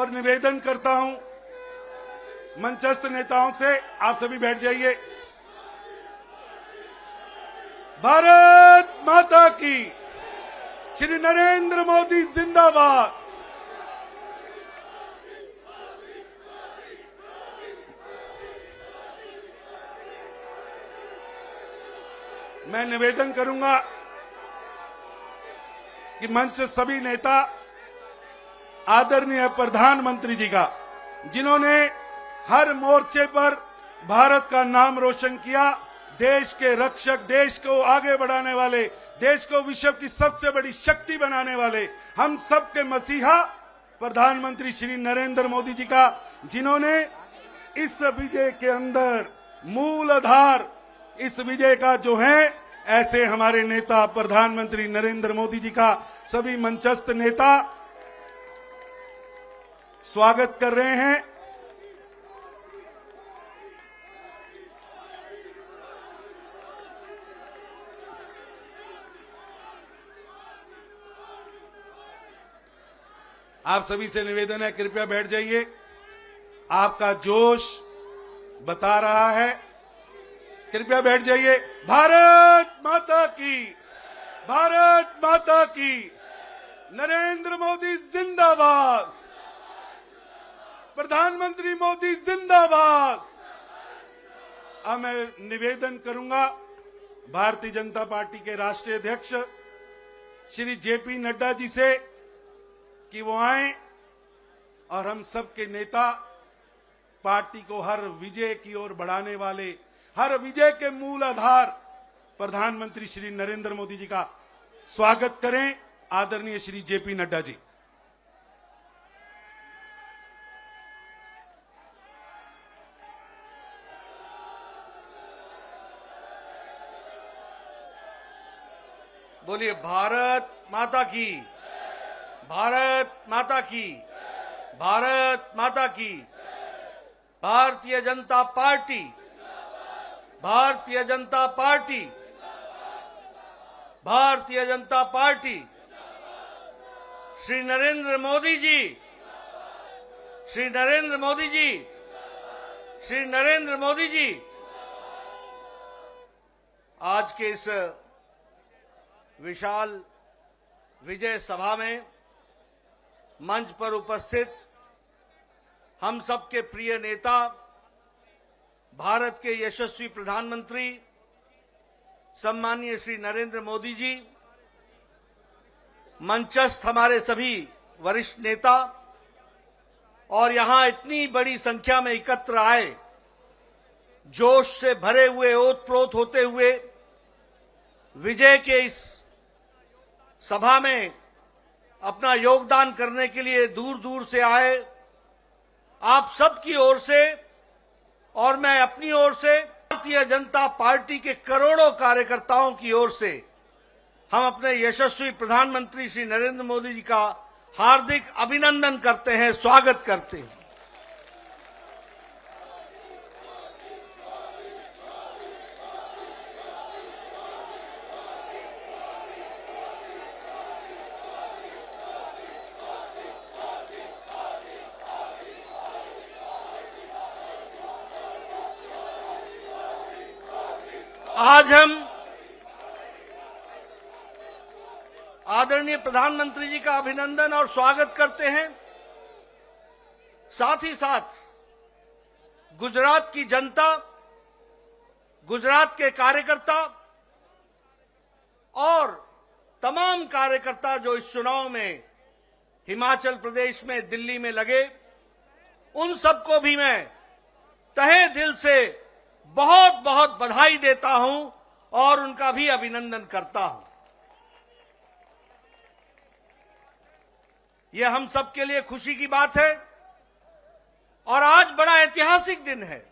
और निवेदन करता हूं मंचस्थ नेताओं से, आप सभी बैठ जाइए। भारत माता की, श्री नरेंद्र मोदी जिंदाबाद। मैं निवेदन करूंगा कि मंच सभी नेता आदरणीय प्रधानमंत्री जी का, जिन्होंने हर मोर्चे पर भारत का नाम रोशन किया, देश के रक्षक, देश को आगे बढ़ाने वाले, देश को विश्व की सबसे बड़ी शक्ति बनाने वाले, हम सबके मसीहा प्रधानमंत्री श्री नरेंद्र मोदी जी का, जिन्होंने इस विजय के अंदर मूल आधार इस विजय का जो है, ऐसे हमारे नेता प्रधानमंत्री नरेंद्र मोदी जी का सभी मंचस्थ नेता स्वागत कर रहे हैं। आप सभी से निवेदन है, कृपया बैठ जाइए। आपका जोश बता रहा है, कृपया बैठ जाइए। भारत माता की, भारत माता की, नरेंद्र मोदी जिंदाबाद, प्रधानमंत्री मोदी जिंदाबाद। अब मैं निवेदन करूंगा भारतीय जनता पार्टी के राष्ट्रीय अध्यक्ष श्री जेपी नड्डा जी से कि वो आए और हम सबके नेता पार्टी को हर विजय की ओर बढ़ाने वाले, हर विजय के मूल आधार प्रधानमंत्री श्री नरेंद्र मोदी जी का स्वागत करें। आदरणीय श्री जेपी नड्डा जी। बोलिए भारत माता की, भारत माता की, भारत माता की। Bharatiya Janata party, Bharatiya Janata party, Bharatiya Janata party. Shri Narendra Modi ji, Shri Narendra Modi ji, Shri Narendra Modi ji. आज के इस विशाल विजय सभा में मंच पर उपस्थित हम सबके प्रिय नेता, भारत के यशस्वी प्रधानमंत्री सम्माननीय श्री नरेंद्र मोदी जी, मंचस्थ हमारे सभी वरिष्ठ नेता और यहां इतनी बड़ी संख्या में एकत्र आए, जोश से भरे हुए, ओतप्रोत होते हुए विजय के इस सभा में अपना योगदान करने के लिए दूर दूर से आए, आप सबकी ओर से और मैं अपनी ओर से, भारतीय जनता पार्टी के करोड़ों कार्यकर्ताओं की ओर से हम अपने यशस्वी प्रधानमंत्री श्री नरेंद्र मोदी जी का हार्दिक अभिनंदन करते हैं, स्वागत करते हैं। आज हम आदरणीय प्रधानमंत्री जी का अभिनंदन और स्वागत करते हैं। साथ ही साथ गुजरात की जनता, गुजरात के कार्यकर्ता और तमाम कार्यकर्ता जो इस चुनाव में हिमाचल प्रदेश में, दिल्ली में लगे, उन सबको भी मैं तहे दिल से बहुत बहुत बधाई देता हूं और उनका भी अभिनंदन करता हूं। यह हम सबके लिए खुशी की बात है और आज बड़ा ऐतिहासिक दिन है।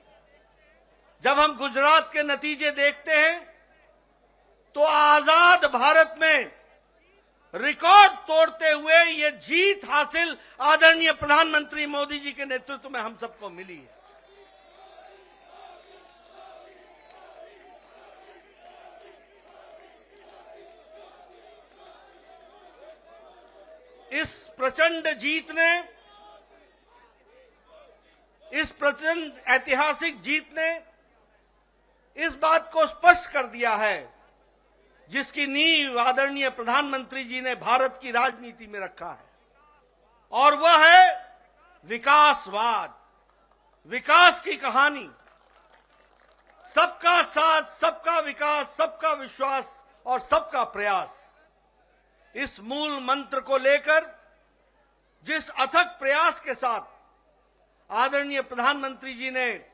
जब हम गुजरात के नतीजे देखते हैं तो आजाद भारत में रिकॉर्ड तोड़ते हुए ये जीत हासिल आदरणीय प्रधानमंत्री मोदी जी के नेतृत्व में हम सबको मिली है। इस प्रचंड जीत ने इस प्रचंड ऐतिहासिक जीत ने इस बात को स्पष्ट कर दिया है जिसकी नींव आदरणीय प्रधानमंत्री जी ने भारत की राजनीति में रखा है, और वह है विकासवाद, विकास की कहानी। सबका साथ, सबका विकास, सबका विश्वास और सबका प्रयास, इस मूल मंत्र को लेकर जिस अथक प्रयास के साथ आदरणीय प्रधानमंत्री जी ने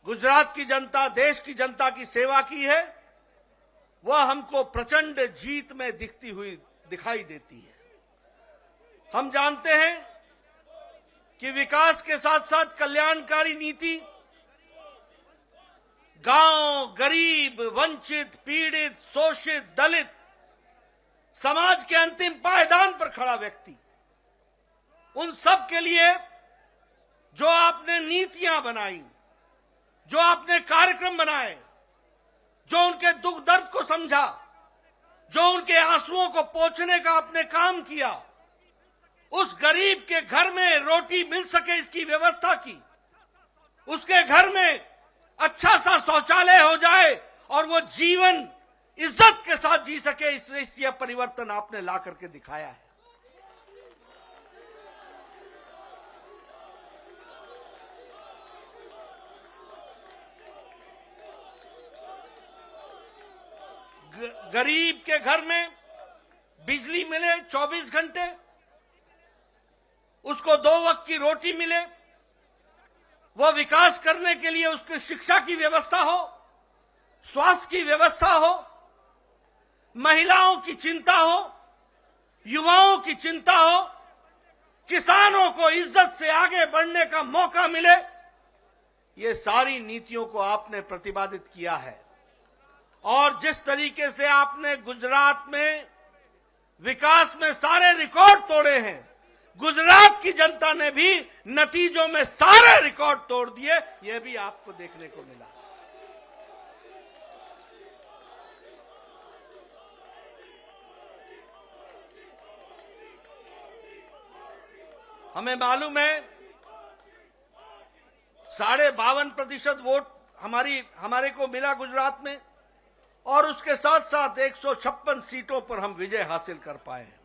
गुजरात की जनता, देश की जनता की सेवा की है, वह हमको प्रचंड जीत में दिखती हुई दिखाई देती है। हम जानते हैं कि विकास के साथ साथ कल्याणकारी नीति गांव, गरीब, वंचित, पीड़ित, शोषित, दलित, समाज के अंतिम पायदान पर खड़ा व्यक्ति, उन सब के लिए जो आपने नीतियां बनाई, जो आपने कार्यक्रम बनाए, जो उनके दुख दर्द को समझा, जो उनके आंसुओं को पोंछने का आपने काम किया, उस गरीब के घर में रोटी मिल सके इसकी व्यवस्था की, उसके घर में अच्छा सा शौचालय हो जाए और वो जीवन इज्जत के साथ जी सके, इस यह परिवर्तन आपने ला करके दिखाया है। गरीब के घर में बिजली मिले 24 घंटे, उसको 2 वक्त की रोटी मिले, वह विकास करने के लिए उसकी शिक्षा की व्यवस्था हो, स्वास्थ्य की व्यवस्था हो, महिलाओं की चिंता हो, युवाओं की चिंता हो, किसानों को इज्जत से आगे बढ़ने का मौका मिले, ये सारी नीतियों को आपने प्रतिपादित किया है। और जिस तरीके से आपने गुजरात में विकास में सारे रिकॉर्ड तोड़े हैं, गुजरात की जनता ने भी नतीजों में सारे रिकॉर्ड तोड़ दिए, यह भी आपको देखने को मिला। हमें मालूम है 52.5% वोट हमारे को मिला गुजरात में, और उसके साथ साथ 156 सीटों पर हम विजय हासिल कर पाए हैं।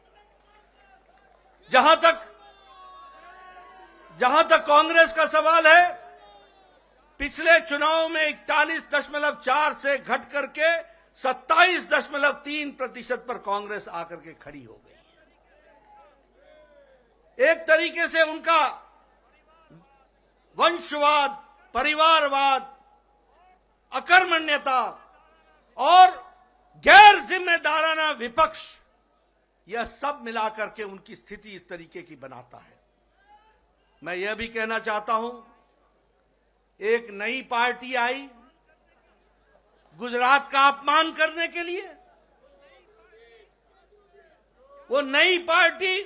जहां तक कांग्रेस का सवाल है, पिछले चुनाव में 41.4 से घट करके 27.3% पर कांग्रेस आकर के खड़ी हो गई। एक तरीके से उनका वंशवाद, परिवारवाद, अकर्मण्यता और गैर जिम्मेदाराना विपक्ष, यह सब मिलाकर के उनकी स्थिति इस तरीके की बनाता है। मैं यह भी कहना चाहता हूं, एक नई पार्टी आई गुजरात का अपमान करने के लिए। वो नई पार्टी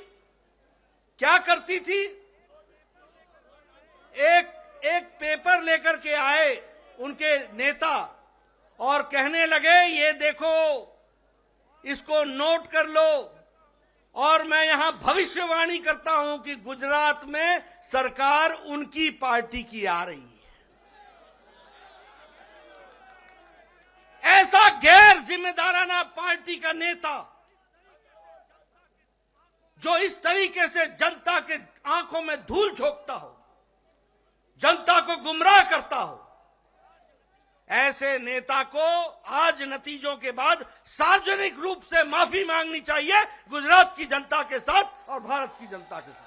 क्या करती थी? एक पेपर लेकर के आए उनके नेता और कहने लगे, ये देखो, इसको नोट कर लो, और मैं यहां भविष्यवाणी करता हूं कि गुजरात में सरकार उनकी पार्टी की आ रही है। ऐसा गैर जिम्मेदाराना पार्टी का नेता जो इस तरीके से जनता के आंखों में धूल झोंकता हो, जनता को गुमराह करता हो, ऐसे नेता को आज नतीजों के बाद सार्वजनिक रूप से माफी मांगनी चाहिए गुजरात की जनता के साथ और भारत की जनता के साथ।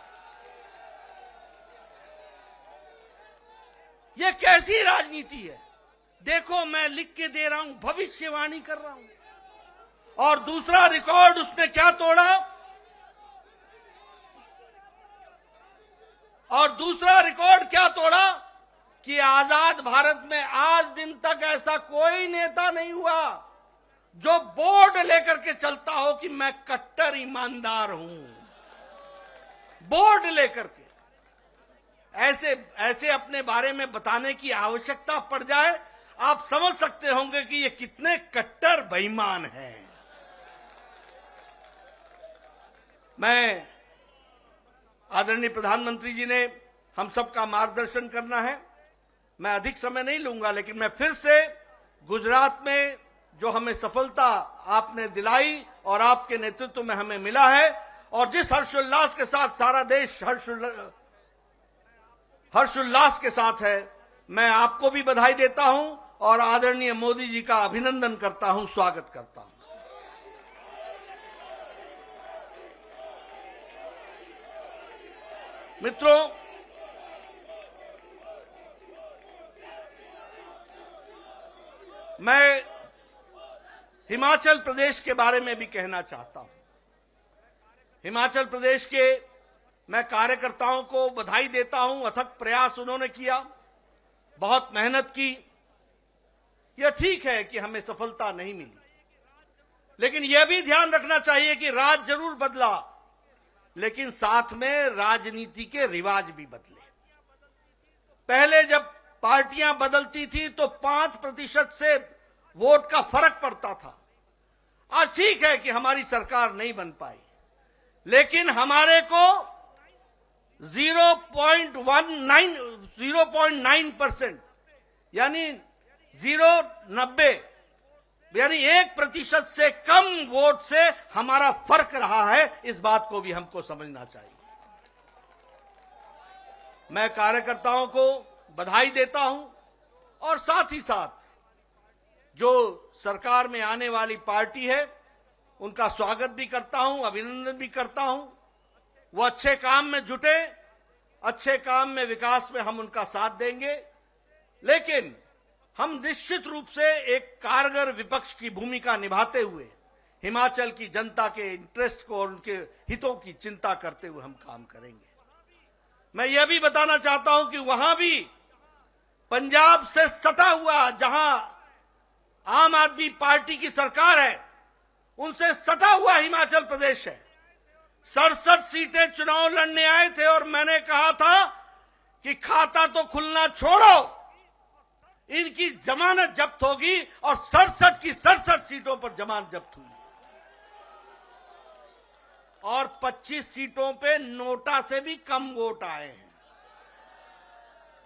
यह कैसी राजनीति है? देखो, मैं लिख के दे रहा हूं, भविष्यवाणी कर रहा हूं। और दूसरा रिकॉर्ड उसने क्या तोड़ा? और दूसरा रिकॉर्ड क्या तोड़ा कि आजाद भारत में आज दिन तक ऐसा कोई नेता नहीं हुआ जो बोर्ड लेकर के चलता हो कि मैं कट्टर ईमानदार हूं। बोर्ड लेकर के ऐसे अपने बारे में बताने की आवश्यकता पड़ जाए, आप समझ सकते होंगे कि ये कितने कट्टर बेईमान हैं। मैं आदरणीय प्रधानमंत्री जी ने हम सबका मार्गदर्शन करना है। मैं अधिक समय नहीं लूंगा, लेकिन मैं फिर से गुजरात में जो हमें सफलता आपने दिलाई और आपके नेतृत्व में हमें मिला है, और जिस हर्षोल्लास के साथ सारा देश हर्षोल्लास के साथ है, मैं आपको भी बधाई देता हूं और आदरणीय मोदी जी का अभिनंदन करता हूं, स्वागत करता हूं। मित्रों, मैं हिमाचल प्रदेश के बारे में भी कहना चाहता हूं। हिमाचल प्रदेश के मैं कार्यकर्ताओं को बधाई देता हूं। अथक प्रयास उन्होंने किया, बहुत मेहनत की। यह ठीक है कि हमें सफलता नहीं मिली, लेकिन यह भी ध्यान रखना चाहिए कि राज जरूर बदला, लेकिन साथ में राजनीति के रिवाज भी बदले। पहले जब पार्टियां बदलती थी तो 5% से वोट का फर्क पड़ता था। आज ठीक है कि हमारी सरकार नहीं बन पाई, लेकिन हमारे को 0.9% यानी 0.90 यानी 1% से कम वोट से हमारा फर्क रहा है। इस बात को भी हमको समझना चाहिए। मैं कार्यकर्ताओं को बधाई देता हूं और साथ ही साथ जो सरकार में आने वाली पार्टी है उनका स्वागत भी करता हूं, अभिनंदन भी करता हूं। वो अच्छे काम में जुटे, अच्छे काम में, विकास में हम उनका साथ देंगे, लेकिन हम निश्चित रूप से एक कारगर विपक्ष की भूमिका निभाते हुए हिमाचल की जनता के इंटरेस्ट को और उनके हितों की चिंता करते हुए हम काम करेंगे। मैं यह भी बताना चाहता हूं कि वहां भी पंजाब से सटा हुआ, जहां आम आदमी पार्टी की सरकार है, उनसे सटा हुआ हिमाचल प्रदेश है। 67 सीटें चुनाव लड़ने आए थे और मैंने कहा था कि खाता तो खुलना छोड़ो, इनकी जमानत जब्त होगी, और 67 की 67 सीटों पर जमानत जब्त हुई और 25 सीटों पे नोटा से भी कम वोट आए हैं।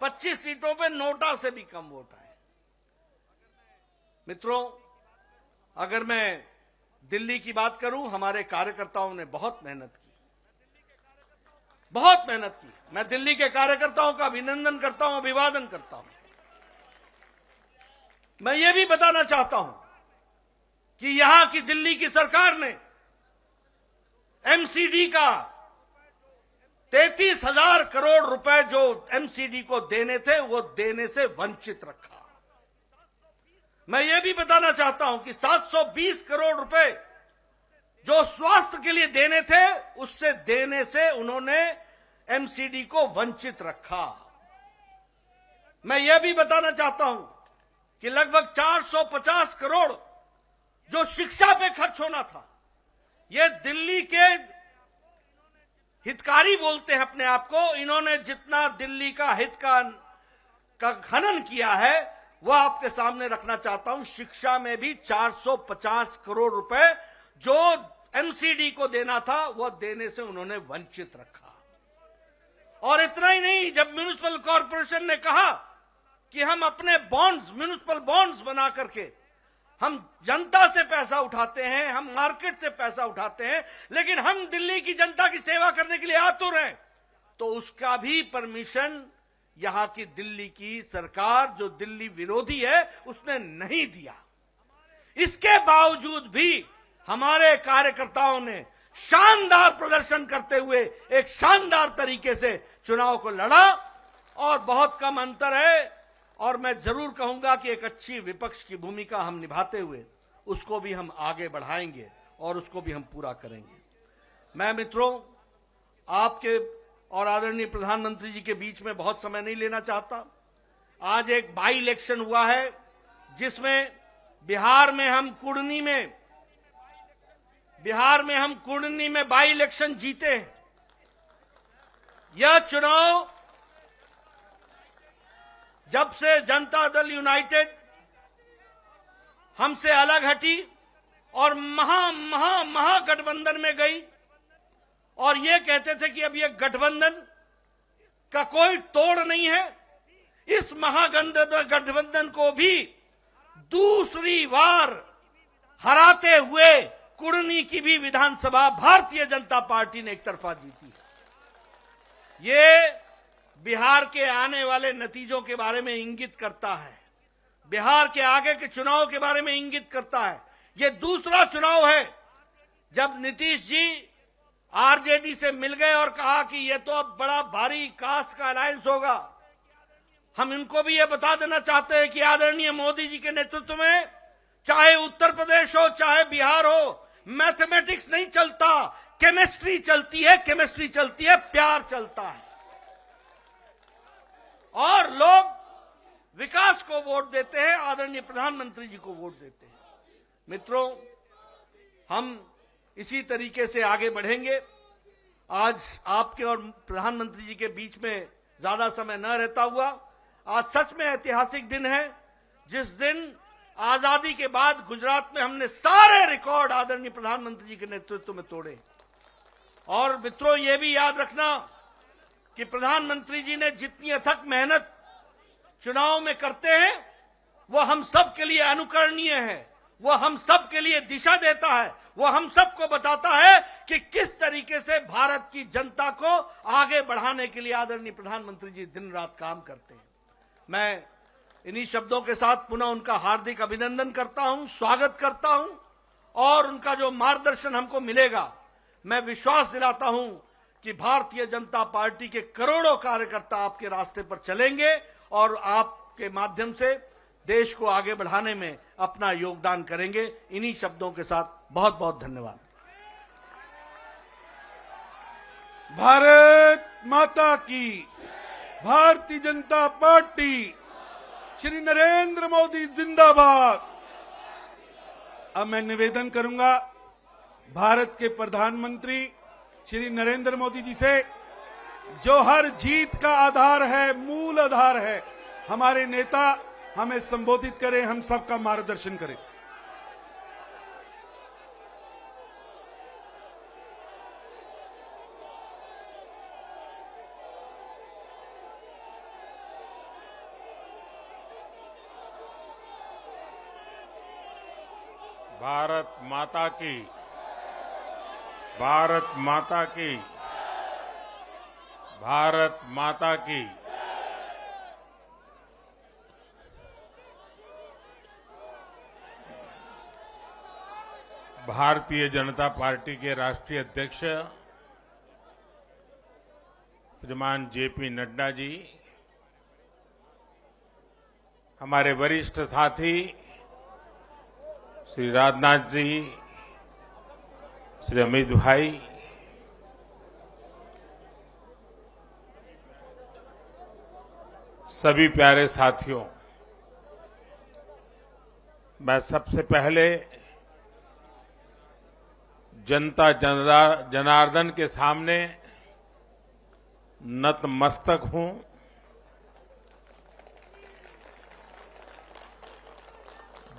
25 सीटों पे नोटा से भी कम वोट आए। मित्रों, अगर मैं दिल्ली की बात करूं, हमारे कार्यकर्ताओं ने बहुत मेहनत की, बहुत मेहनत की। मैं दिल्ली के कार्यकर्ताओं का अभिनंदन करता हूं, अभिवादन करता हूं। मैं ये भी बताना चाहता हूं कि यहां की दिल्ली की सरकार ने एमसीडी का 33,000 करोड़ रुपए जो एमसीडी को देने थे, वो देने से वंचित रखा। मैं ये भी बताना चाहता हूं कि 720 करोड़ रुपए जो स्वास्थ्य के लिए देने थे, उससे देने से उन्होंने एमसीडी को वंचित रखा। मैं यह भी बताना चाहता हूं कि लगभग 450 करोड़ जो शिक्षा पे खर्च होना था, ये दिल्ली के हितकारी बोलते हैं अपने आप को, इन्होंने जितना दिल्ली का हित का खनन किया है, वह आपके सामने रखना चाहता हूं। शिक्षा में भी 450 करोड़ रुपए जो एमसीडी को देना था, वह देने से उन्होंने वंचित रखा। और इतना ही नहीं, जब म्युनिसिपल कॉर्पोरेशन ने कहा कि हम अपने बॉन्ड्स, म्युनिसिपल बॉन्ड्स बना करके हम जनता से पैसा उठाते हैं, हम मार्केट से पैसा उठाते हैं, लेकिन हम दिल्ली की जनता की सेवा करने के लिए आतुर हैं, तो उसका भी परमिशन यहां की दिल्ली की सरकार, जो दिल्ली विरोधी है, उसने नहीं दिया। इसके बावजूद भी हमारे कार्यकर्ताओं ने शानदार प्रदर्शन करते हुए एक शानदार तरीके से चुनाव को लड़ा और बहुत कम अंतर है। और मैं जरूर कहूंगा कि एक अच्छी विपक्ष की भूमिका हम निभाते हुए उसको भी हम आगे बढ़ाएंगे और उसको भी हम पूरा करेंगे। मैं मित्रों, आपके और आदरणीय प्रधानमंत्री जी के बीच में बहुत समय नहीं लेना चाहता। आज एक बाई इलेक्शन हुआ है, जिसमें बिहार में हम कुर्नी में बाई इलेक्शन जीते हैं। यह चुनाव जब से जनता दल यूनाइटेड हमसे अलग हटी और महागठबंधन में गई, और ये कहते थे कि अब ये गठबंधन का कोई तोड़ नहीं है। इस महागठबंधन को भी दूसरी बार हराते हुए कुर्नी की भी विधानसभा भारतीय जनता पार्टी ने एक तरफा जीती है। ये बिहार के आने वाले नतीजों के बारे में इंगित करता है, बिहार के आगे के चुनाव के बारे में इंगित करता है। ये दूसरा चुनाव है जब नीतीश जी आरजेडी से मिल गए और कहा कि ये तो अब बड़ा भारी कास्ट का अलायंस होगा। हम इनको भी ये बता देना चाहते हैं कि आदरणीय मोदी जी के नेतृत्व में चाहे उत्तर प्रदेश हो चाहे बिहार हो, मैथमेटिक्स नहीं चलता, केमिस्ट्री चलती है, केमिस्ट्री चलती है, प्यार चलता है। और लोग विकास को वोट देते हैं, आदरणीय प्रधानमंत्री जी को वोट देते हैं। मित्रों, हम इसी तरीके से आगे बढ़ेंगे। आज आपके और प्रधानमंत्री जी के बीच में ज्यादा समय न रहता हुआ, आज सच में ऐतिहासिक दिन है, जिस दिन आजादी के बाद गुजरात में हमने सारे रिकॉर्ड आदरणीय प्रधानमंत्री जी के नेतृत्व में तोड़े। और मित्रों, ये भी याद रखना कि प्रधानमंत्री जी ने जितनी अथक मेहनत चुनाव में करते हैं, वो हम सब के लिए अनुकरणीय है, वो हम सब के लिए दिशा देता है, वो हम सबको बताता है कि किस तरीके से भारत की जनता को आगे बढ़ाने के लिए आदरणीय प्रधानमंत्री जी दिन रात काम करते हैं। मैं इन्हीं शब्दों के साथ पुनः उनका हार्दिक अभिनंदन करता हूं, स्वागत करता हूं, और उनका जो मार्गदर्शन हमको मिलेगा, मैं विश्वास दिलाता हूं कि भारतीय जनता पार्टी के करोड़ों कार्यकर्ता आपके रास्ते पर चलेंगे और आपके माध्यम से देश को आगे बढ़ाने में अपना योगदान करेंगे। इन्हीं शब्दों के साथ बहुत बहुत धन्यवाद। भारत माता की, भारतीय जनता पार्टी, श्री नरेंद्र मोदी जिंदाबाद। अब मैं निवेदन करूंगा भारत के प्रधानमंत्री श्री नरेंद्र मोदी जी से, जो हर जीत का आधार है, मूल आधार है, हमारे नेता हमें संबोधित करें, हम सबका मार्गदर्शन करें। भारत माता की, भारत माता की, भारत माता की। भारतीय जनता पार्टी के राष्ट्रीय अध्यक्ष श्रीमान जेपी नड्डा जी, हमारे वरिष्ठ साथी श्री राजनाथ जी, श्री अमित भाई, सभी प्यारे साथियों, मैं सबसे पहले जनता जनार्दन के सामने नतमस्तक हूं।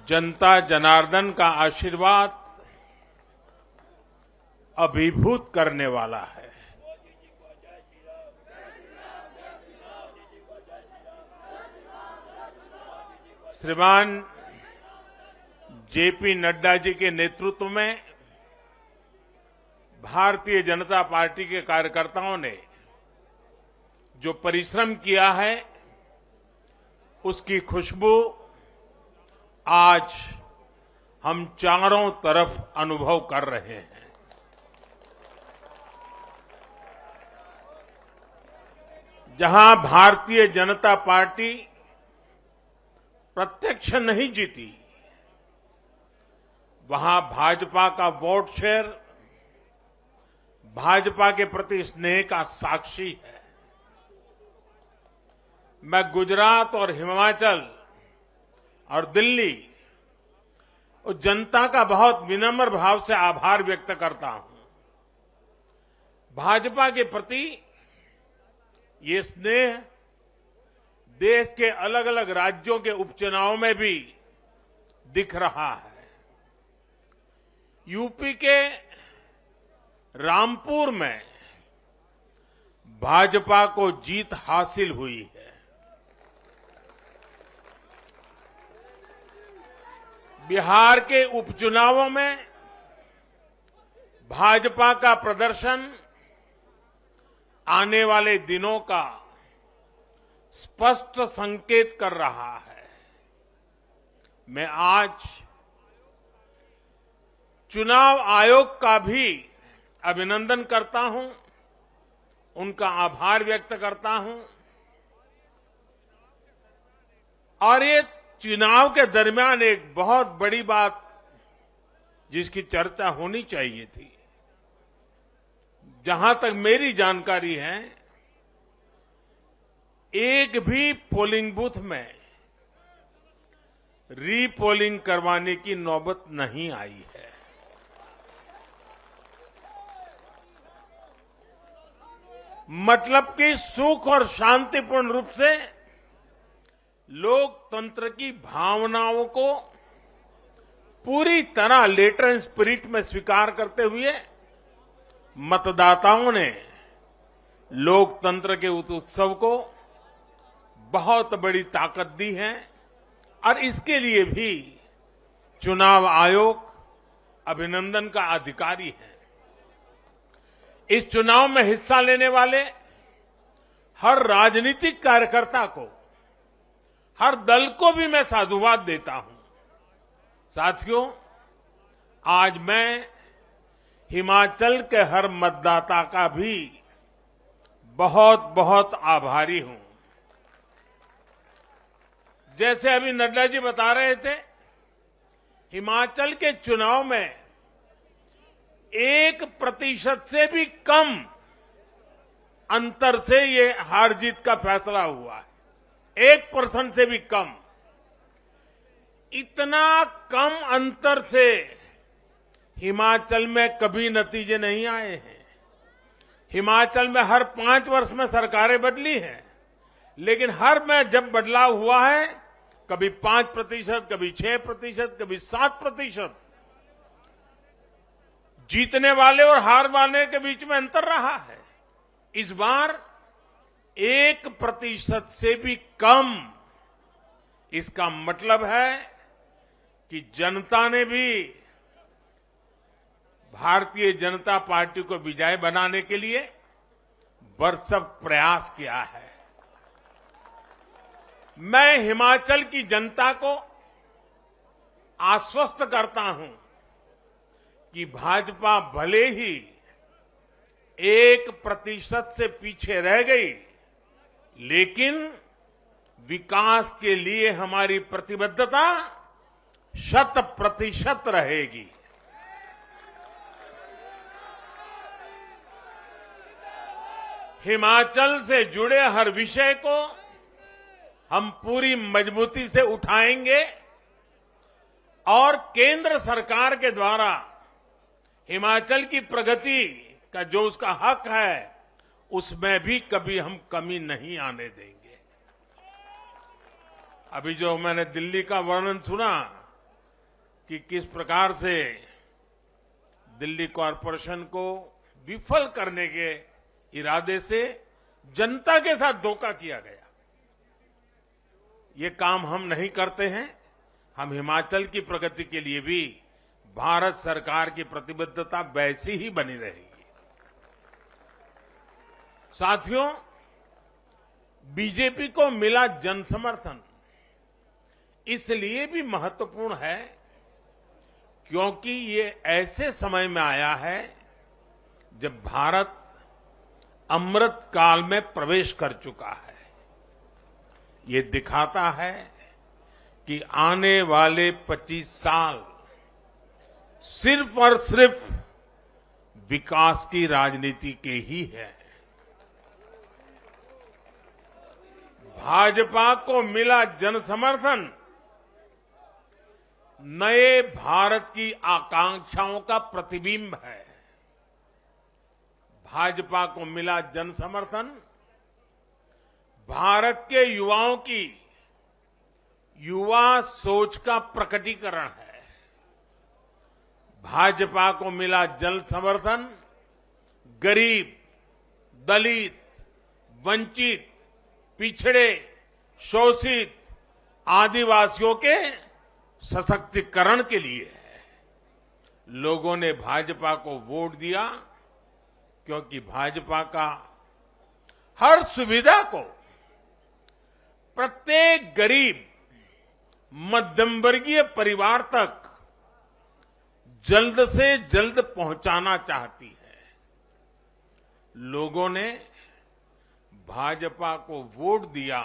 जनता जनार्दन का आशीर्वाद अभिभूत करने वाला है। श्रीमान जेपी नड्डा जी के नेतृत्व में भारतीय जनता पार्टी के कार्यकर्ताओं ने जो परिश्रम किया है, उसकी खुशबू आज हम चारों तरफ अनुभव कर रहे हैं। जहां भारतीय जनता पार्टी प्रत्यक्ष नहीं जीती, वहां भाजपा का वोट शेयर भाजपा के प्रति स्नेह का साक्षी है। मैं गुजरात और हिमाचल और दिल्ली उस जनता का बहुत विनम्र भाव से आभार व्यक्त करता हूं। भाजपा के प्रति ये स्नेह देश के अलग अलग राज्यों के उपचुनाव में भी दिख रहा है। यूपी के रामपुर में भाजपा को जीत हासिल हुई है। बिहार के उपचुनावों में भाजपा का प्रदर्शन आने वाले दिनों का स्पष्ट संकेत कर रहा है। मैं आज चुनाव आयोग का भी अभिनंदन करता हूं, उनका आभार व्यक्त करता हूं और ये चुनाव के दरमियान एक बहुत बड़ी बात जिसकी चर्चा होनी चाहिए थी, जहां तक मेरी जानकारी है, एक भी पोलिंग बूथ में रीपोलिंग करवाने की नौबत नहीं आई है। मतलब कि सुख और शांतिपूर्ण रूप से लोकतंत्र की भावनाओं को पूरी तरह लेटर एंड स्पिरिट में स्वीकार करते हुए मतदाताओं ने लोकतंत्र के उस उत्सव को बहुत बड़ी ताकत दी है और इसके लिए भी चुनाव आयोग अभिनंदन का अधिकारी है। इस चुनाव में हिस्सा लेने वाले हर राजनीतिक कार्यकर्ता को, हर दल को भी मैं साधुवाद देता हूं। साथियों, आज मैं हिमाचल के हर मतदाता का भी बहुत बहुत आभारी हूं। जैसे अभी नड्डा जी बता रहे थे, हिमाचल के चुनाव में 1% से भी कम अंतर से ये हार जीत का फैसला हुआ है। 1% से भी कम। इतना कम अंतर से हिमाचल में कभी नतीजे नहीं आए हैं। हिमाचल में हर 5 वर्ष में सरकारें बदली हैं, लेकिन हर में जब बदलाव हुआ है, कभी 5%, कभी 6%, कभी 7%। जीतने वाले और हार वाले के बीच में अंतर रहा है। इस बार 1% से भी कम। इसका मतलब है कि जनता ने भी भारतीय जनता पार्टी को विजयी बनाने के लिए भरसक प्रयास किया है। मैं हिमाचल की जनता को आश्वस्त करता हूं कि भाजपा भले ही 1% से पीछे रह गई, लेकिन विकास के लिए हमारी प्रतिबद्धता 100% रहेगी। हिमाचल से जुड़े हर विषय को हम पूरी मजबूती से उठाएंगे और केंद्र सरकार के द्वारा हिमाचल की प्रगति का जो उसका हक है, उसमें भी कभी हम कमी नहीं आने देंगे। अभी जो मैंने दिल्ली का वर्णन सुना कि किस प्रकार से दिल्ली कॉरपोरेशन को विफल करने के इरादे से जनता के साथ धोखा किया गया, ये काम हम नहीं करते हैं। हम हिमाचल की प्रगति के लिए भी भारत सरकार की प्रतिबद्धता वैसी ही बनी रहेगी। साथियों, बीजेपी को मिला जन समर्थन इसलिए भी महत्वपूर्ण है क्योंकि ये ऐसे समय में आया है जब भारत अमृत काल में प्रवेश कर चुका है। ये दिखाता है कि आने वाले 25 साल सिर्फ और सिर्फ विकास की राजनीति के ही है। भाजपा को मिला जन समर्थन नए भारत की आकांक्षाओं का प्रतिबिंब है। भाजपा को मिला जन समर्थन भारत के युवाओं की युवा सोच का प्रकटीकरण है। भाजपा को मिला जन समर्थन गरीब, दलित, वंचित, पिछड़े, शोषित आदिवासियों के सशक्तिकरण के लिए है। लोगों ने भाजपा को वोट दिया क्योंकि भाजपा का हर सुविधा को प्रत्येक गरीब मध्यम वर्गीय परिवार तक जल्द से जल्द पहुंचाना चाहती है। लोगों ने भाजपा को वोट दिया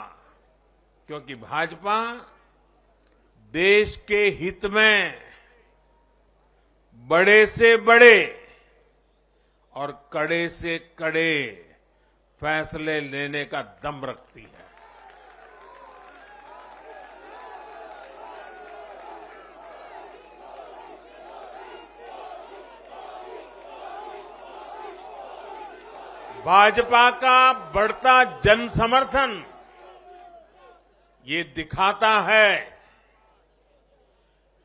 क्योंकि भाजपा देश के हित में बड़े से बड़े और कड़े से कड़े फैसले लेने का दम रखती है। भाजपा का बढ़ता जन समर्थन ये दिखाता है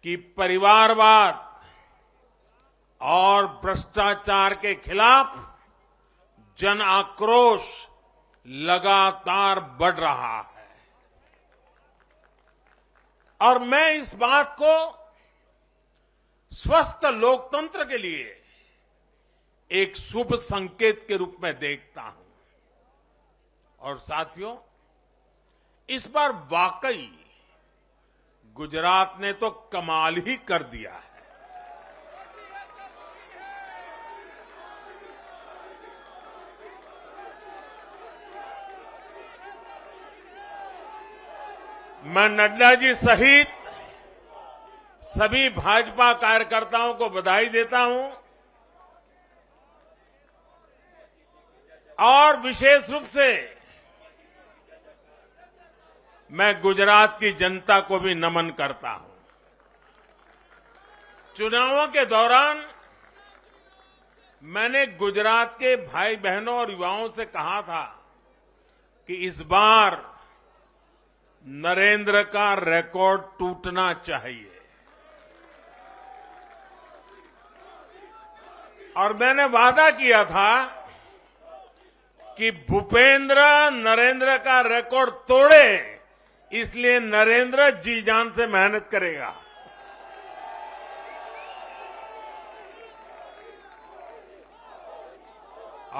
कि परिवारवाद और भ्रष्टाचार के खिलाफ जन आक्रोश लगातार बढ़ रहा है। और मैं इस बात को स्वस्थ लोकतंत्र के लिए एक शुभ संकेत के रूप में देखता हूं। और साथियों, इस बार वाकई गुजरात ने तो कमाल ही कर दिया है। मैं नड्डा जी सहित सभी भाजपा कार्यकर्ताओं को बधाई देता हूं और विशेष रूप से मैं गुजरात की जनता को भी नमन करता हूं। चुनावों के दौरान मैंने गुजरात के भाई बहनों और युवाओं से कहा था कि इस बार नरेंद्र का रिकॉर्ड टूटना चाहिए। और मैंने वादा किया था कि भूपेंद्र नरेंद्र का रिकॉर्ड तोड़े, इसलिए नरेंद्र जी जान से मेहनत करेगा।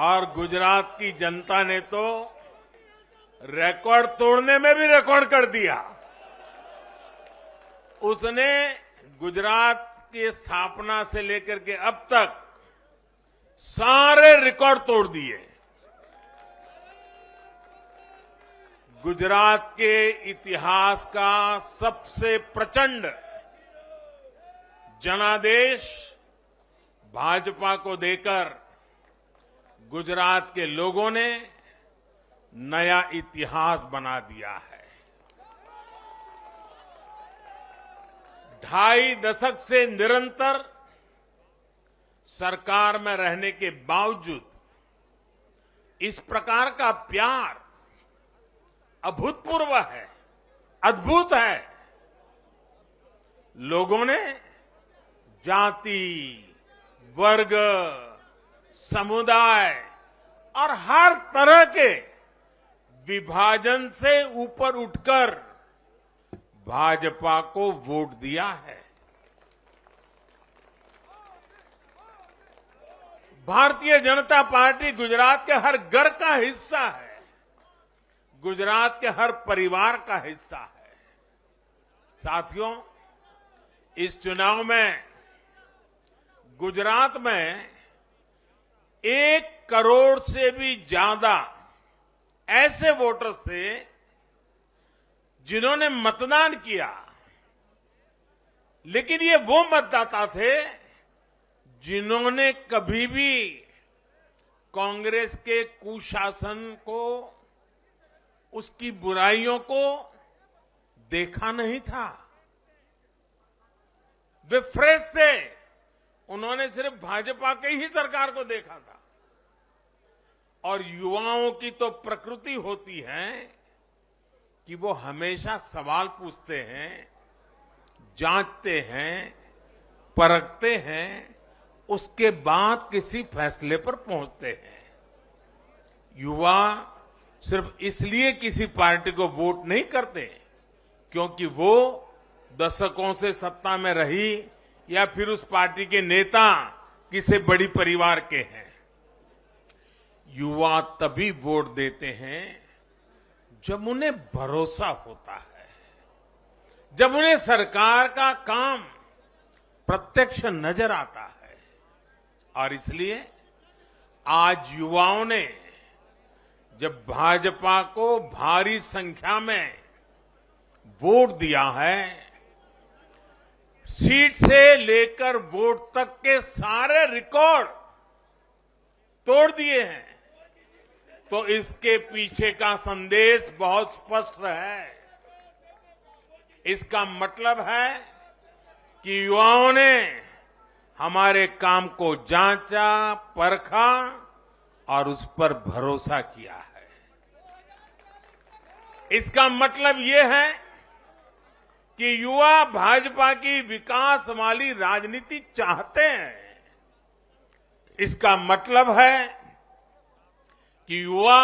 और गुजरात की जनता ने तो रिकॉर्ड तोड़ने में भी रिकॉर्ड कर दिया। उसने गुजरात की स्थापना से लेकर के अब तक सारे रिकॉर्ड तोड़ दिए। गुजरात के इतिहास का सबसे प्रचंड जनादेश भाजपा को देकर गुजरात के लोगों ने नया इतिहास बना दिया है। 2.5 दशक से निरंतर सरकार में रहने के बावजूद इस प्रकार का प्यार अभूतपूर्व है, अद्भुत है। लोगों ने जाति, वर्ग, समुदाय और हर तरह के विभाजन से ऊपर उठकर भाजपा को वोट दिया है। भारतीय जनता पार्टी गुजरात के हर घर का हिस्सा है, गुजरात के हर परिवार का हिस्सा है। साथियों, इस चुनाव में गुजरात में 1 करोड़ से भी ज्यादा ऐसे वोटर्स थे जिन्होंने मतदान किया, लेकिन ये वो मतदाता थे जिन्होंने कभी भी कांग्रेस के कुशासन को, उसकी बुराइयों को देखा नहीं था। वे फ्रेश थे, उन्होंने सिर्फ भाजपा की ही सरकार को देखा था। और युवाओं की तो प्रकृति होती है कि वो हमेशा सवाल पूछते हैं, जांचते हैं, परखते हैं, उसके बाद किसी फैसले पर पहुंचते हैं। युवा सिर्फ इसलिए किसी पार्टी को वोट नहीं करते क्योंकि वो दशकों से सत्ता में रही या फिर उस पार्टी के नेता किसी बड़ी परिवार के हैं। युवा तभी वोट देते हैं जब उन्हें भरोसा होता है, जब उन्हें सरकार का काम प्रत्यक्ष नजर आता है। और इसलिए आज युवाओं ने जब भाजपा को भारी संख्या में वोट दिया है, सीट से लेकर वोट तक के सारे रिकॉर्ड तोड़ दिए हैं, तो इसके पीछे का संदेश बहुत स्पष्ट है। इसका मतलब है कि युवाओं ने हमारे काम को जांचा, परखा और उस पर भरोसा किया है। इसका मतलब ये है कि युवा भाजपा की विकास वाली राजनीति चाहते हैं। इसका मतलब है कि युवा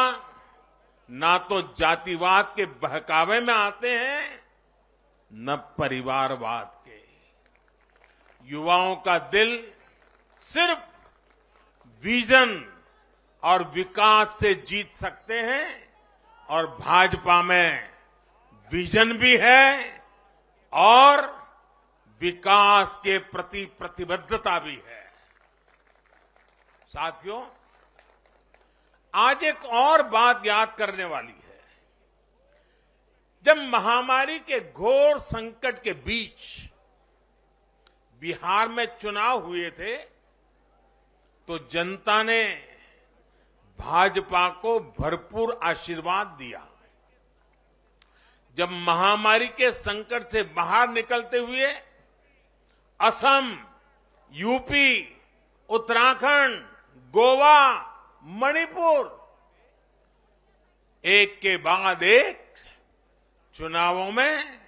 ना तो जातिवाद के बहकावे में आते हैं, न परिवारवाद के। युवाओं का दिल सिर्फ विजन और विकास से जीत सकते हैं, और भाजपा में विजन भी है और विकास के प्रति प्रतिबद्धता भी है। साथियों, आज एक और बात याद करने वाली है। जब महामारी के घोर संकट के बीच बिहार में चुनाव हुए थे, तो जनता ने भाजपा को भरपूर आशीर्वाद दिया। जब महामारी के संकट से बाहर निकलते हुए असम, यूपी, उत्तराखंड, गोवा, मणिपुर एक के बाद एक चुनावों में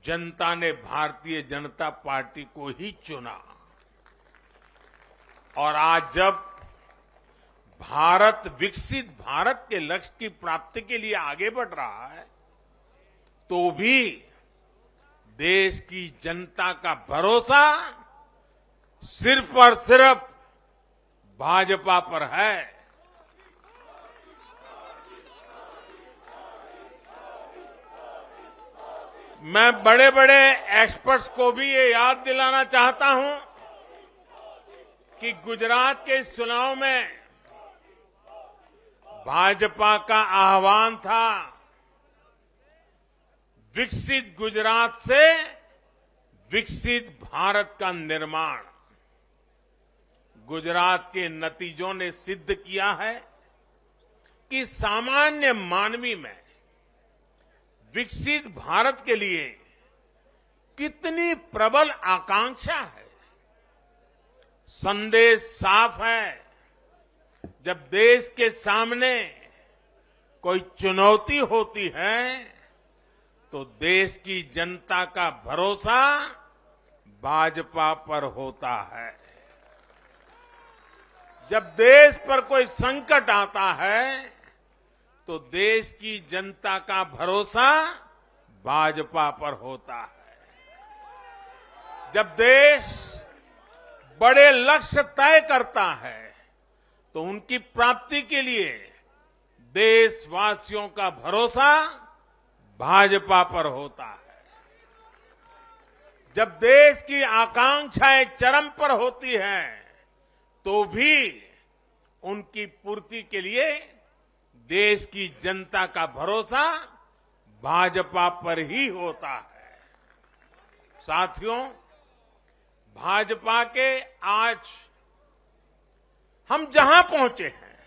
जनता ने भारतीय जनता पार्टी को ही चुना। और आज जब भारत विकसित भारत के लक्ष्य की प्राप्ति के लिए आगे बढ़ रहा है, तो भी देश की जनता का भरोसा सिर्फ और सिर्फ भाजपा पर है। मैं बड़े बड़े एक्सपर्ट्स को भी ये याद दिलाना चाहता हूं कि गुजरात के इस चुनाव में भाजपा का आह्वान था, विकसित गुजरात से विकसित भारत का निर्माण। गुजरात के नतीजों ने सिद्ध किया है कि सामान्य मानवी में विकसित भारत के लिए कितनी प्रबल आकांक्षा है। संदेश साफ है, जब देश के सामने कोई चुनौती होती है तो देश की जनता का भरोसा भाजपा पर होता है। जब देश पर कोई संकट आता है तो देश की जनता का भरोसा भाजपा पर होता है। जब देश बड़े लक्ष्य तय करता है तो उनकी प्राप्ति के लिए देशवासियों का भरोसा भाजपा पर होता है। जब देश की आकांक्षाएं चरम पर होती हैं तो भी उनकी पूर्ति के लिए देश की जनता का भरोसा भाजपा पर ही होता है। साथियों, भाजपा के आज हम जहां पहुंचे हैं,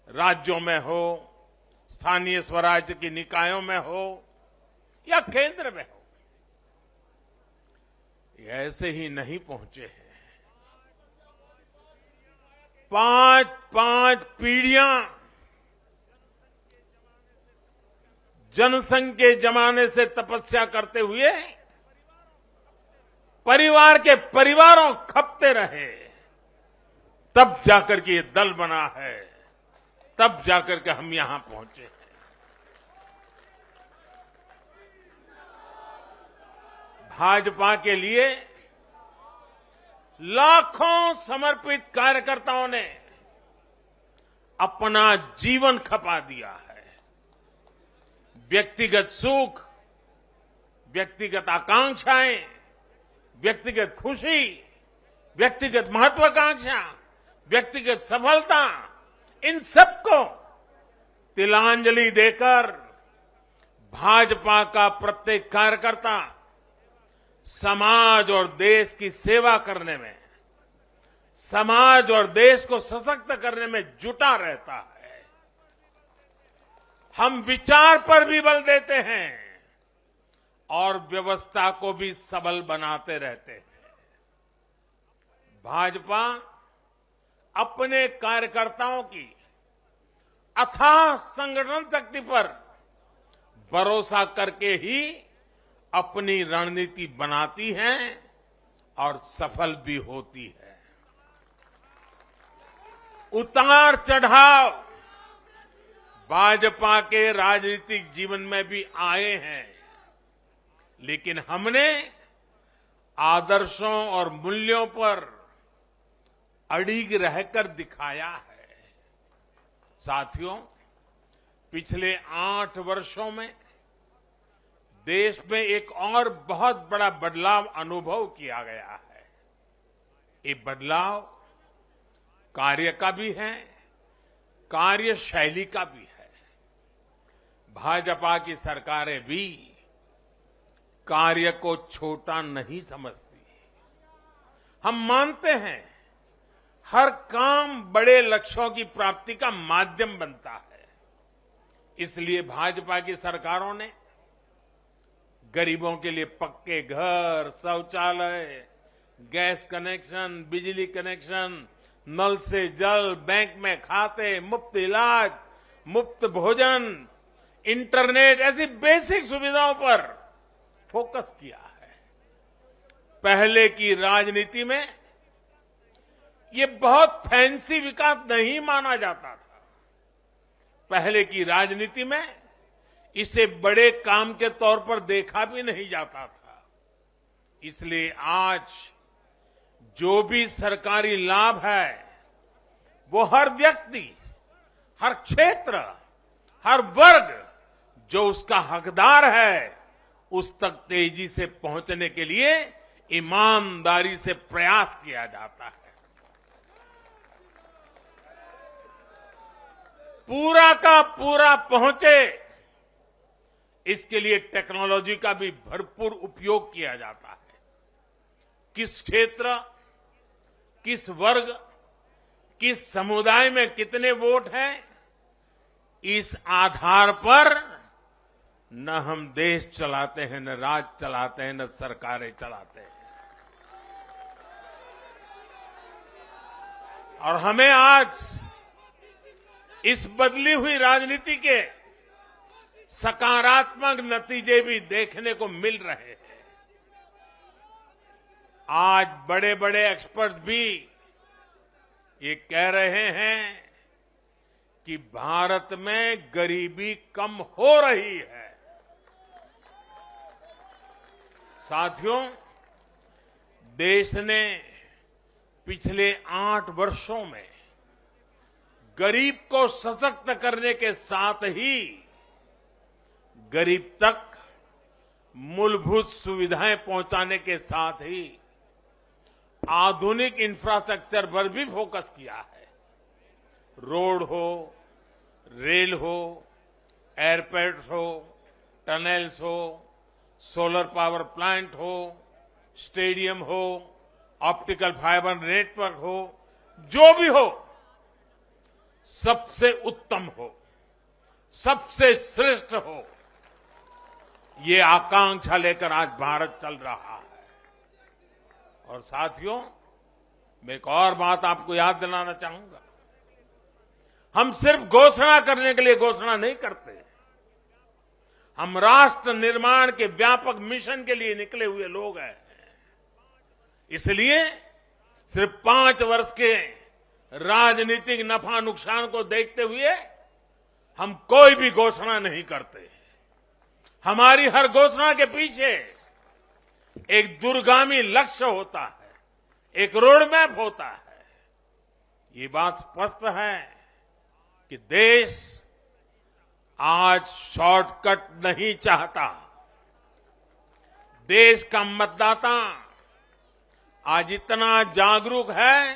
राज्यों में हो, स्थानीय स्वराज्य की निकायों में हो या केंद्र में हो, ये ऐसे ही नहीं पहुंचे हैं। 5 पीढ़ियां जनसंघ के जमाने से तपस्या करते हुए परिवार के परिवारों खपते रहे, तब जाकर के ये दल बना है। तब जाकर के हम यहां पहुंचे हैं। भाजपा के लिए लाखों समर्पित कार्यकर्ताओं ने अपना जीवन खपा दिया है। व्यक्तिगत सुख, व्यक्तिगत आकांक्षाएं, व्यक्तिगत खुशी, व्यक्तिगत महत्वाकांक्षा, व्यक्तिगत सफलता, इन सबको तिलांजलि देकर भाजपा का प्रत्येक कार्यकर्ता समाज और देश की सेवा करने में, समाज और देश को सशक्त करने में जुटा रहता है। हम विचार पर भी बल देते हैं और व्यवस्था को भी सबल बनाते रहते हैं। भाजपा अपने कार्यकर्ताओं की अथाह संगठन शक्ति पर भरोसा करके ही अपनी रणनीति बनाती है और सफल भी होती है। उतार चढ़ाव भाजपा के राजनीतिक जीवन में भी आए हैं, लेकिन हमने आदर्शों और मूल्यों पर अड़िग रहकर दिखाया है। साथियों, पिछले 8 वर्षों में देश में एक और बहुत बड़ा बदलाव अनुभव किया गया है। ये बदलाव कार्य का भी है, कार्यशैली का भी है। भाजपा की सरकारें भी कार्य को छोटा नहीं समझती। हम मानते हैं हर काम बड़े लक्ष्यों की प्राप्ति का माध्यम बनता है। इसलिए भाजपा की सरकारों ने गरीबों के लिए पक्के घर, शौचालय, गैस कनेक्शन, बिजली कनेक्शन, नल से जल, बैंक में खाते, मुफ्त इलाज, मुफ्त भोजन, इंटरनेट, ऐसी बेसिक सुविधाओं पर फोकस किया है। पहले की राजनीति में ये बहुत फैंसी विकास नहीं माना जाता था। पहले की राजनीति में इसे बड़े काम के तौर पर देखा भी नहीं जाता था। इसलिए आज जो भी सरकारी लाभ है वो हर व्यक्ति, हर क्षेत्र, हर वर्ग जो उसका हकदार है उस तक तेजी से पहुंचने के लिए ईमानदारी से प्रयास किया जाता है। पूरा का पूरा पहुंचे, इसके लिए टेक्नोलॉजी का भी भरपूर उपयोग किया जाता है। किस क्षेत्र, किस वर्ग, किस समुदाय में कितने वोट हैं, इस आधार पर न हम देश चलाते हैं, न राज्य चलाते हैं, न सरकारें चलाते हैं। और हमें आज इस बदली हुई राजनीति के सकारात्मक नतीजे भी देखने को मिल रहे हैं। आज बड़े बड़े एक्सपर्ट भी ये कह रहे हैं कि भारत में गरीबी कम हो रही है। साथियों, देश ने पिछले 8 वर्षों में गरीब को सशक्त करने के साथ ही गरीब तक मूलभूत सुविधाएं पहुंचाने के साथ ही आधुनिक इंफ्रास्ट्रक्चर पर भी फोकस किया है। रोड हो, रेल हो, एयरपोर्ट हो, टनल्स हो, सोलर पावर प्लांट हो, स्टेडियम हो, ऑप्टिकल फाइबर नेटवर्क हो, जो भी हो, सबसे उत्तम हो, सबसे श्रेष्ठ हो, ये आकांक्षा लेकर आज भारत चल रहा है। और साथियों, मैं एक और बात आपको याद दिलाना चाहूंगा। हम सिर्फ घोषणा करने के लिए घोषणा नहीं करते। हम राष्ट्र निर्माण के व्यापक मिशन के लिए निकले हुए लोग हैं। इसलिए सिर्फ 5 वर्ष के राजनीतिक नफा नुकसान को देखते हुए हम कोई भी घोषणा नहीं करते। हमारी हर घोषणा के पीछे एक दूरगामी लक्ष्य होता है, एक रोड मैप होता है। ये बात स्पष्ट है कि देश आज शॉर्टकट नहीं चाहता। देश का मतदाता आज इतना जागरूक है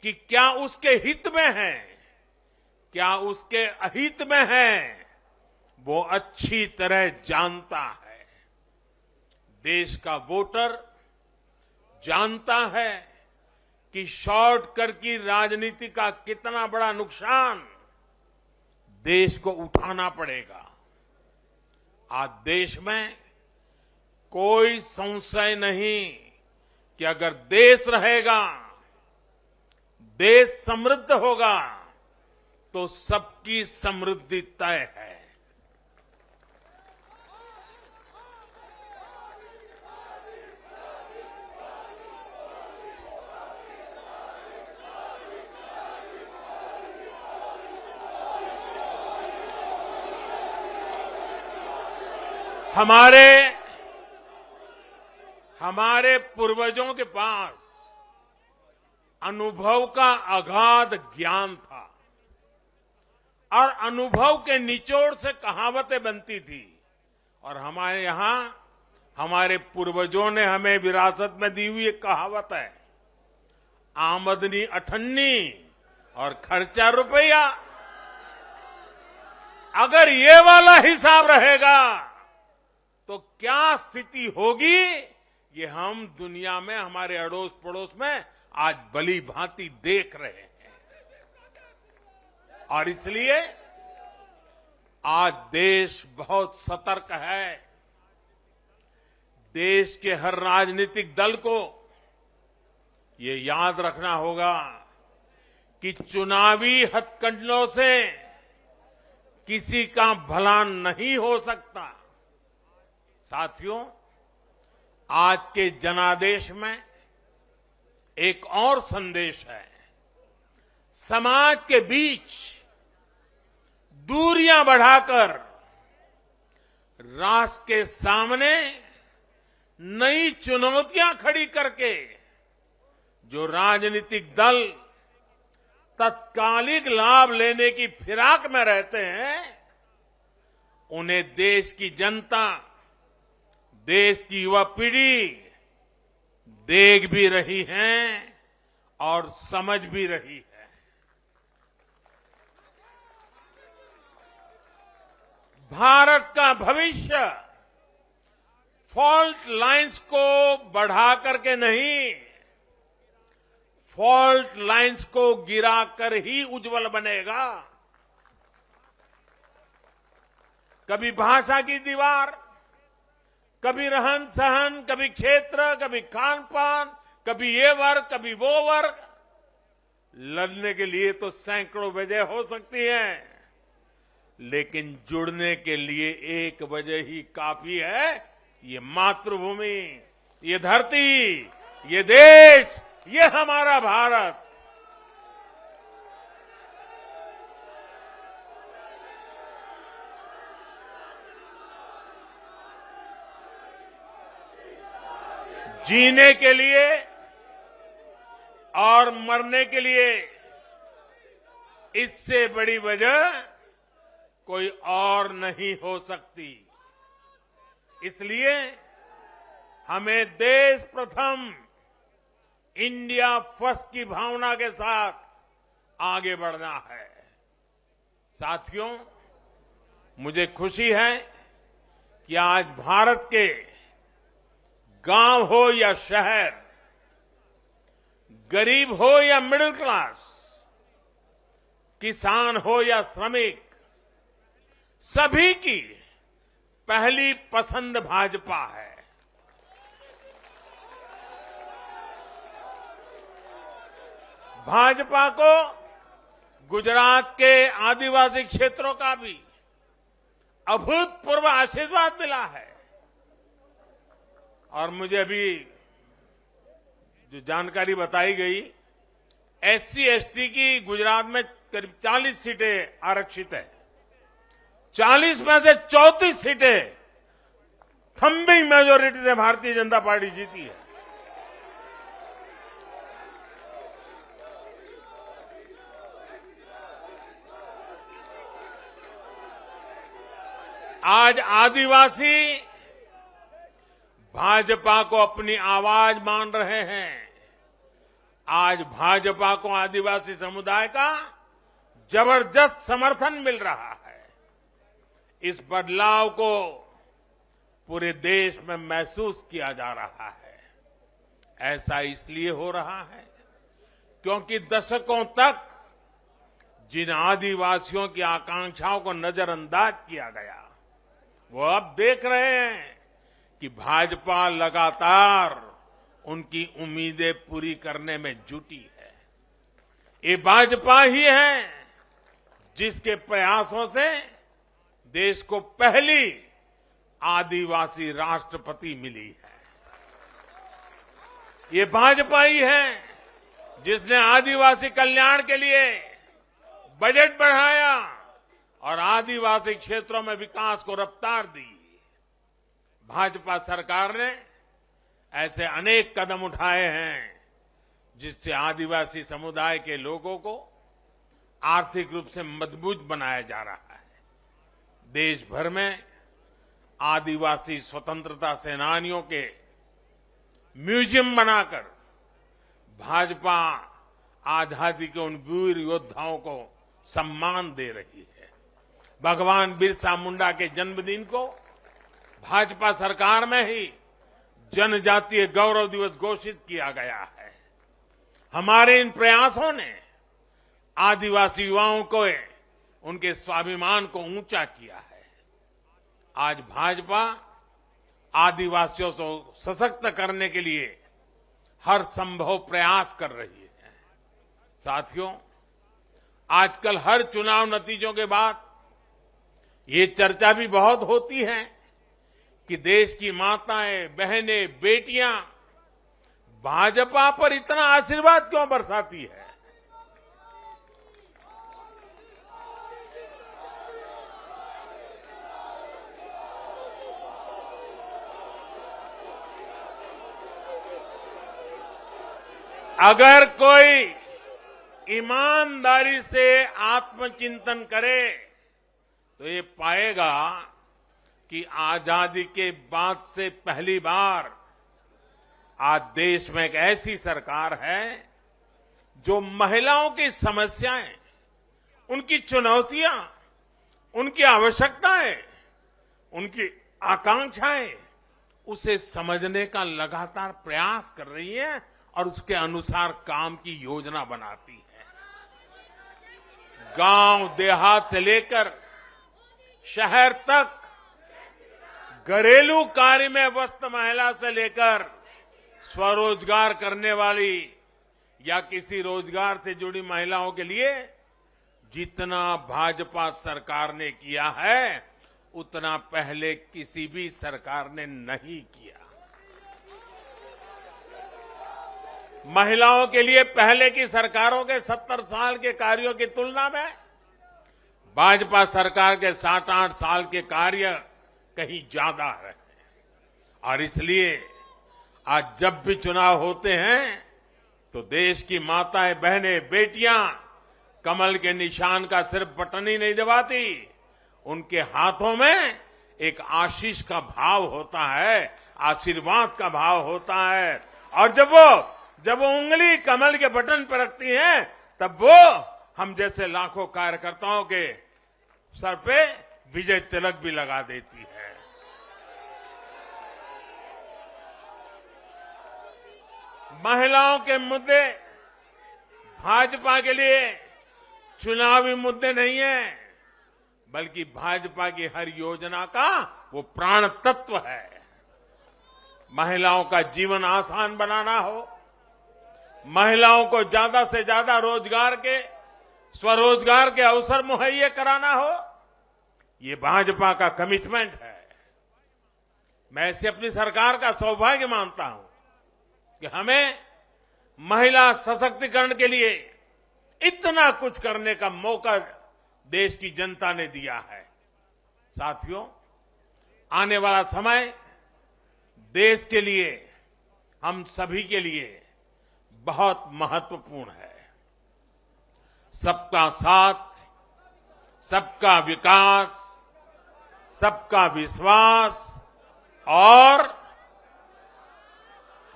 कि क्या उसके हित में है, क्या उसके अहित में है, वो अच्छी तरह जानता है। देश का वोटर जानता है कि शॉर्टकट की राजनीति का कितना बड़ा नुकसान देश को उठाना पड़ेगा। आज देश में कोई संशय नहीं कि अगर देश रहेगा, देश समृद्ध होगा, तो सबकी समृद्धि तय है। हमारे पूर्वजों के पास अनुभव का अगाध ज्ञान था और अनुभव के निचोड़ से कहावतें बनती थी। और हमारे यहां हमारे पूर्वजों ने हमें विरासत में दी हुई एक कहावत है, आमदनी अठन्नी और खर्चा रुपया। अगर ये वाला हिसाब रहेगा तो क्या स्थिति होगी, ये हम दुनिया में हमारे अड़ोस पड़ोस में आज भली भांति देख रहे हैं। और इसलिए आज देश बहुत सतर्क है। देश के हर राजनीतिक दल को ये याद रखना होगा कि चुनावी हथकंडों से किसी का भला नहीं हो सकता। साथियों, आज के जनादेश में एक और संदेश है। समाज के बीच दूरियां बढ़ाकर राष्ट्र के सामने नई चुनौतियां खड़ी करके जो राजनीतिक दल तत्कालिक लाभ लेने की फिराक में रहते हैं, उन्हें देश की जनता, देश की युवा पीढ़ी देख भी रही है और समझ भी रही है। भारत का भविष्य फॉल्ट लाइंस को बढ़ा करके नहीं, फॉल्ट लाइंस को गिराकर ही उज्जवल बनेगा। कभी भाषा की दीवार, कभी रहन सहन, कभी क्षेत्र, कभी खान पान, कभी ये वर्ग, कभी वो वर्ग। लड़ने के लिए तो सैकड़ों वजह हो सकती हैं, लेकिन जुड़ने के लिए एक वजह ही काफी है, ये मातृभूमि, ये धरती, ये देश, ये हमारा भारत। जीने के लिए और मरने के लिए इससे बड़ी वजह कोई और नहीं हो सकती। इसलिए हमें देश प्रथम, इंडिया फर्स्ट की भावना के साथ आगे बढ़ना है। साथियों, मुझे खुशी है कि आज भारत के गांव हो या शहर, गरीब हो या मिडिल क्लास, किसान हो या श्रमिक, सभी की पहली पसंद भाजपा है। भाजपा को गुजरात के आदिवासी क्षेत्रों का भी अभूतपूर्व आशीर्वाद मिला है। और मुझे अभी जो जानकारी बताई गई, SC ST की गुजरात में करीब 40 सीटें आरक्षित है। 40 में से 34 सीटें थम्बिंग मेजोरिटी से भारतीय जनता पार्टी जीती है। आज आदिवासी भाजपा को अपनी आवाज मान रहे हैं। आज भाजपा को आदिवासी समुदाय का जबरदस्त समर्थन मिल रहा है। इस बदलाव को पूरे देश में महसूस किया जा रहा है। ऐसा इसलिए हो रहा है क्योंकि दशकों तक जिन आदिवासियों की आकांक्षाओं को नजरअंदाज किया गया, वो अब देख रहे हैं कि भाजपा लगातार उनकी उम्मीदें पूरी करने में जुटी है। ये भाजपा ही है जिसके प्रयासों से देश को पहली आदिवासी राष्ट्रपति मिली है। ये भाजपा ही है जिसने आदिवासी कल्याण के लिए बजट बढ़ाया और आदिवासी क्षेत्रों में विकास को रफ्तार दी। भाजपा सरकार ने ऐसे अनेक कदम उठाए हैं जिससे आदिवासी समुदाय के लोगों को आर्थिक रूप से मजबूत बनाया जा रहा है। देश भर में आदिवासी स्वतंत्रता सेनानियों के म्यूजियम बनाकर भाजपा आजादी के उन वीर योद्धाओं को सम्मान दे रही है। भगवान बिरसा मुंडा के जन्मदिन को भाजपा सरकार में ही जनजातीय गौरव दिवस घोषित किया गया है। हमारे इन प्रयासों ने आदिवासी युवाओं को उनके स्वाभिमान को ऊंचा किया है। आज भाजपा आदिवासियों को सशक्त करने के लिए हर संभव प्रयास कर रही है। साथियों, आजकल हर चुनाव नतीजों के बाद ये चर्चा भी बहुत होती है कि देश की माताएं, बहनें, बेटियां भाजपा पर इतना आशीर्वाद क्यों बरसाती है। अगर कोई ईमानदारी से आत्मचिंतन करे तो ये पाएगा कि आजादी के बाद से पहली बार आज देश में एक ऐसी सरकार है जो महिलाओं की समस्याएं, उनकी चुनौतियां, उनकी आवश्यकताएं, उनकी आकांक्षाएं, उसे समझने का लगातार प्रयास कर रही है और उसके अनुसार काम की योजना बनाती है। गांव देहात से लेकर शहर तक घरेलू कार्य में व्यस्त महिला से लेकर स्वरोजगार करने वाली या किसी रोजगार से जुड़ी महिलाओं के लिए जितना भाजपा सरकार ने किया है उतना पहले किसी भी सरकार ने नहीं किया। महिलाओं के लिए पहले की सरकारों के 70 साल के कार्यों की तुलना में भाजपा सरकार के 7-8 साल के कार्य कहीं ज्यादा है। और इसलिए आज जब भी चुनाव होते हैं तो देश की माताएं, बहनें, बेटियां कमल के निशान का सिर्फ बटन ही नहीं दबाती, उनके हाथों में एक आशीष का भाव होता है, आशीर्वाद का भाव होता है। और जब वो उंगली कमल के बटन पर रखती हैं तब वो हम जैसे लाखों कार्यकर्ताओं के सर पे विजय तिलक भी लगा देती है। महिलाओं के मुद्दे भाजपा के लिए चुनावी मुद्दे नहीं है, बल्कि भाजपा की हर योजना का वो प्राण तत्व है। महिलाओं का जीवन आसान बनाना हो, महिलाओं को ज्यादा से ज्यादा रोजगार के, स्वरोजगार के अवसर मुहैया कराना हो, ये भाजपा का कमिटमेंट है। मैं इसे अपनी सरकार का सौभाग्य मानता हूं कि हमें महिला सशक्तिकरण के लिए इतना कुछ करने का मौका देश की जनता ने दिया है। साथियों, आने वाला समय देश के लिए, हम सभी के लिए बहुत महत्वपूर्ण है। सबका साथ, सबका विकास, सबका विश्वास और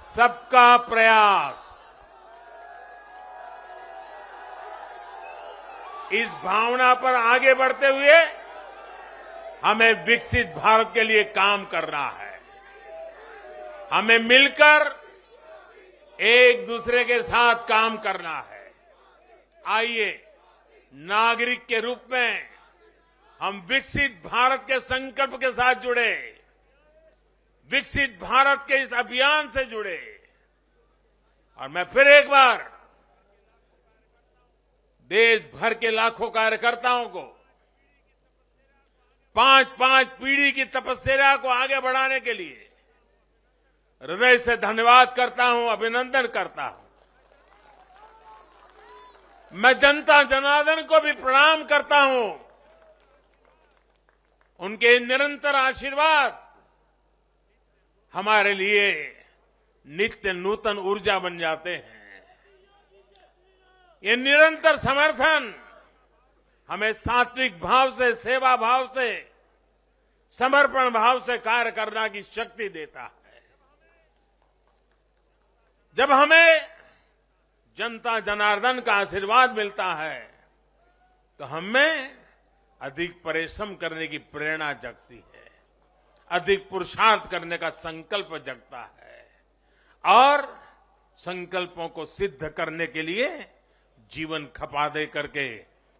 सबका प्रयास, इस भावना पर आगे बढ़ते हुए हमें विकसित भारत के लिए काम करना है। हमें मिलकर एक दूसरे के साथ काम करना है। आइए, नागरिक के रूप में हम विकसित भारत के संकल्प के साथ जुड़े, विकसित भारत के इस अभियान से जुड़े। और मैं फिर एक बार देश भर के लाखों कार्यकर्ताओं को 5-5 पीढ़ी की तपस्या को आगे बढ़ाने के लिए हृदय से धन्यवाद करता हूं, अभिनंदन करता हूं। मैं जनता जनार्दन को भी प्रणाम करता हूं। उनके निरंतर आशीर्वाद हमारे लिए नित्य नूतन ऊर्जा बन जाते हैं। ये निरंतर समर्थन हमें सात्विक भाव से, सेवा भाव से, समर्पण भाव से कार्य करने की शक्ति देता है। जब हमें जनता जनार्दन का आशीर्वाद मिलता है तो हमें अधिक परिश्रम करने की प्रेरणा जगती है, अधिक पुरुषार्थ करने का संकल्प जगता है और संकल्पों को सिद्ध करने के लिए जीवन खपा दे करके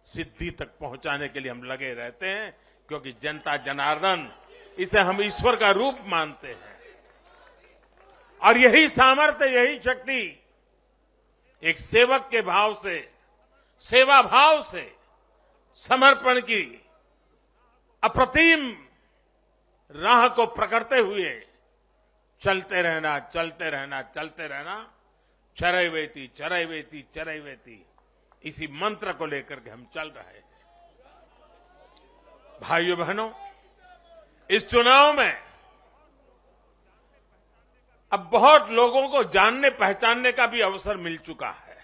सिद्धि तक पहुंचाने के लिए हम लगे रहते हैं, क्योंकि जनता जनार्दन, इसे हम ईश्वर का रूप मानते हैं। और यही सामर्थ्य, यही शक्ति एक सेवक के भाव से, सेवा भाव से, समर्पण की अप्रतिम राह को पकड़ते हुए चलते रहना, चलते रहना, चलते रहना, चरैवेति चरैवेति चरैवेति, इसी मंत्र को लेकर के हम चल रहे हैं। भाइयों बहनों, इस चुनाव में अब बहुत लोगों को जानने पहचानने का भी अवसर मिल चुका है।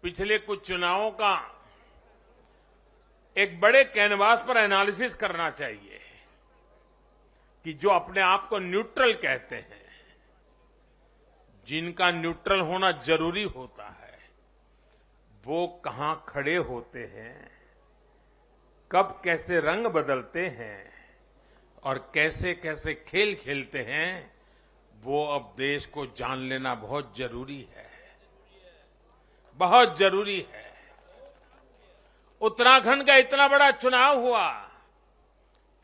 पिछले कुछ चुनावों का एक बड़े कैनवास पर एनालिसिस करना चाहिए कि जो अपने आप को न्यूट्रल कहते हैं, जिनका न्यूट्रल होना जरूरी होता है, वो कहां खड़े होते हैं, कब कैसे रंग बदलते हैं और कैसे कैसे खेल खेलते हैं, वो अब देश को जान लेना बहुत जरूरी है, बहुत जरूरी है। उत्तराखंड का इतना बड़ा चुनाव हुआ,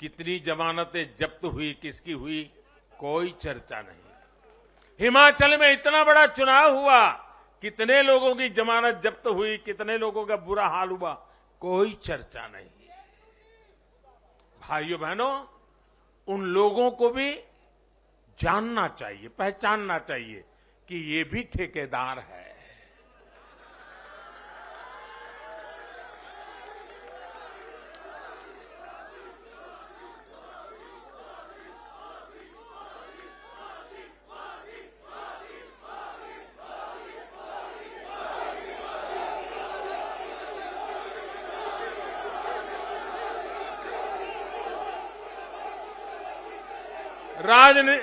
कितनी जमानतें जब्त हुई, किसकी हुई, कोई चर्चा नहीं। हिमाचल में इतना बड़ा चुनाव हुआ, कितने लोगों की जमानत जब्त हुई, कितने लोगों का बुरा हाल हुआ, कोई चर्चा नहीं। भाइयों बहनों, उन लोगों को भी जानना चाहिए, पहचानना चाहिए कि ये भी ठेकेदार है।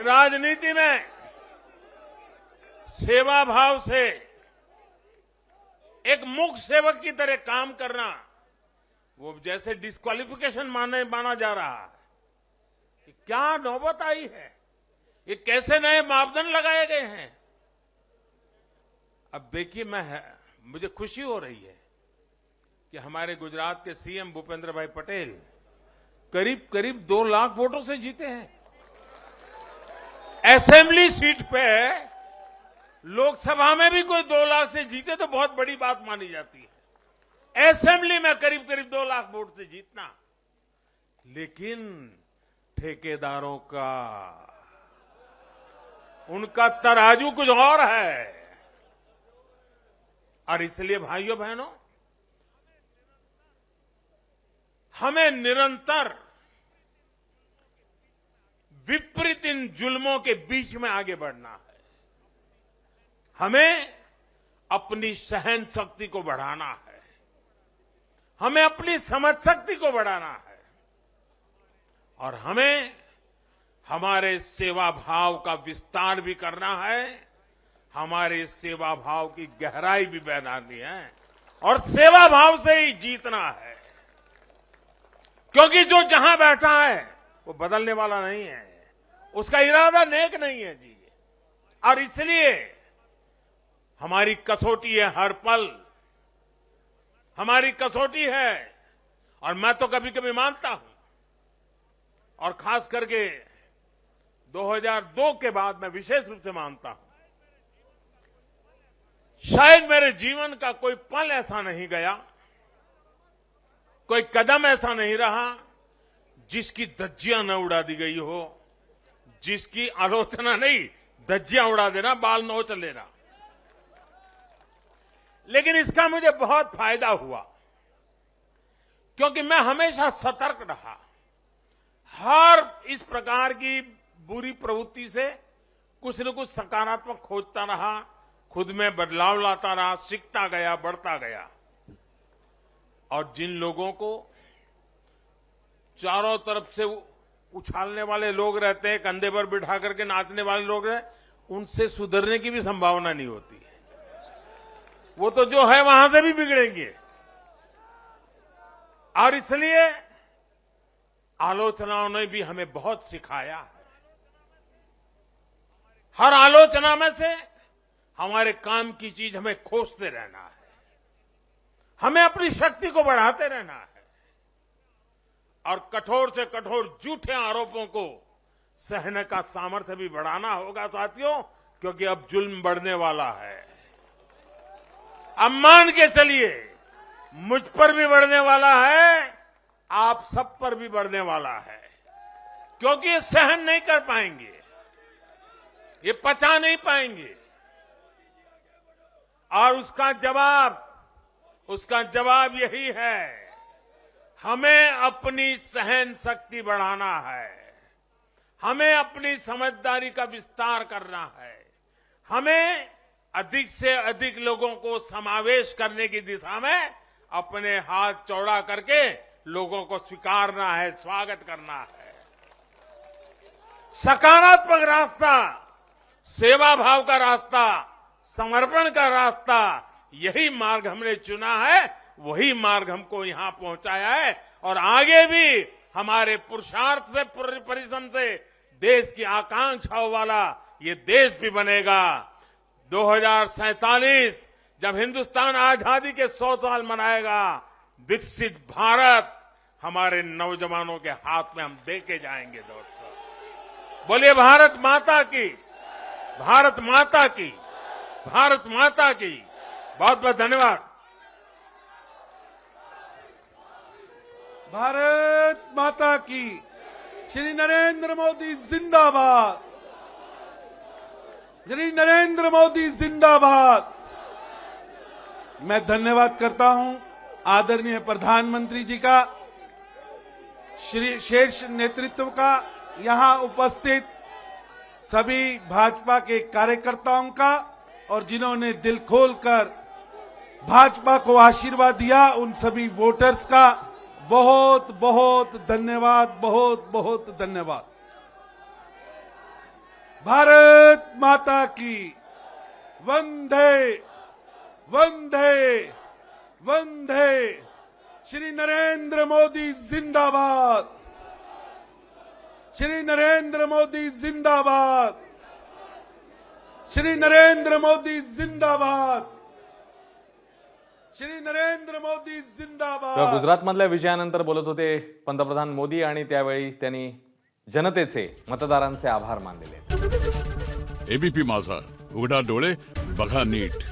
राजनीति में सेवा भाव से एक मुख्य सेवक की तरह काम करना, वो जैसे डिस्क्वालिफिकेशन माना जा रहा है। कि क्या नौबत आई है, ये कैसे नए मापदंड लगाए गए हैं। अब देखिए, मुझे खुशी हो रही है कि हमारे गुजरात के सीएम भूपेंद्र भाई पटेल करीब करीब 2 लाख वोटों से जीते हैं। असेंबली सीट पे, लोकसभा में भी कोई 2 लाख से जीते तो बहुत बड़ी बात मानी जाती है। असेंबली में करीब करीब 2 लाख वोट से जीतना, लेकिन ठेकेदारों का, उनका तराजू कुछ और है। और इसलिए भाइयों बहनों, हमें निरंतर विपरीत इन जुल्मों के बीच में आगे बढ़ना है। हमें अपनी सहन शक्ति को बढ़ाना है, हमें अपनी समझ शक्ति को बढ़ाना है और हमें हमारे सेवा भाव का विस्तार भी करना है, हमारे सेवा भाव की गहराई भी बढ़ानी है और सेवा भाव से ही जीतना है। क्योंकि जो जहां बैठा है वो बदलने वाला नहीं है, उसका इरादा नेक नहीं है जी। और इसलिए हमारी कसौटी है, हर पल हमारी कसौटी है। और मैं तो कभी कभी मानता हूं, और खास करके 2002 के बाद मैं विशेष रूप से मानता हूं, शायद मेरे जीवन का कोई पल ऐसा नहीं गया, कोई कदम ऐसा नहीं रहा जिसकी धज्जियां न उड़ा दी गई हो, जिसकी आलोचना नहीं, धज्जियां उड़ा देना, बाल नोच लेना। लेकिन इसका मुझे बहुत फायदा हुआ, क्योंकि मैं हमेशा सतर्क रहा। हर इस प्रकार की बुरी प्रवृत्ति से कुछ न कुछ सकारात्मक खोजता रहा, खुद में बदलाव लाता रहा, सीखता गया, बढ़ता गया। और जिन लोगों को चारों तरफ से उछालने वाले लोग रहते हैं, कंधे पर बिठा करके नाचने वाले लोग हैं, उनसे सुधरने की भी संभावना नहीं होती है। वो तो जो है वहां से भी बिगड़ेंगे। और इसलिए आलोचनाओं ने भी हमें बहुत सिखाया है। हर आलोचना में से हमारे काम की चीज हमें खोजते रहना है, हमें अपनी शक्ति को बढ़ाते रहना है और कठोर से कठोर झूठे आरोपों को सहने का सामर्थ्य भी बढ़ाना होगा साथियों, क्योंकि अब जुल्म बढ़ने वाला है। अब मान के चलिए, मुझ पर भी बढ़ने वाला है, आप सब पर भी बढ़ने वाला है, क्योंकि ये सहन नहीं कर पाएंगे, ये पचा नहीं पाएंगे। और उसका जवाब यही है, हमें अपनी सहन शक्ति बढ़ाना है, हमें अपनी समझदारी का विस्तार करना है, हमें अधिक से अधिक लोगों को समावेश करने की दिशा में अपने हाथ चौड़ा करके लोगों को स्वीकारना है, स्वागत करना है। सकारात्मक रास्ता, सेवा भाव का रास्ता, समर्पण का रास्ता, यही मार्ग हमने चुना है, वही मार्ग हमको यहां पहुंचाया है। और आगे भी हमारे पुरुषार्थ से, परिश्रम से देश की आकांक्षाओं वाला ये देश भी बनेगा। 2047 जब हिंदुस्तान आजादी के 100 साल मनाएगा, विकसित भारत हमारे नौजवानों के हाथ में हम देके जाएंगे। दोस्तों बोलिए भारत माता की, भारत माता की, भारत माता की। बहुत बहुत धन्यवाद। भारत माता की। श्री नरेंद्र मोदी जिंदाबाद, श्री नरेंद्र मोदी जिंदाबाद। मैं धन्यवाद करता हूं आदरणीय प्रधानमंत्री जी का, श्री शीर्ष नेतृत्व का, यहां उपस्थित सभी भाजपा के कार्यकर्ताओं का, और जिन्होंने दिल खोलकर भाजपा को आशीर्वाद दिया, उन सभी वोटर्स का बहुत बहुत धन्यवाद, बहुत बहुत धन्यवाद। भारत माता की। वंदे वंदे वंदे। श्री नरेंद्र मोदी जिंदाबाद, श्री नरेंद्र मोदी जिंदाबाद, श्री नरेंद्र मोदी जिंदाबाद, श्री नरेंद्र मोदी जिंदाबाद। गुजरातमधल्या विजयानंतर बोलत होते पंतप्रधान मोदी आणि त्यावेळी त्यांनी जनतेचे, मतदारांचे आभार मानलेले. एबीपी माझा, उघडा डोळे बघा नीट.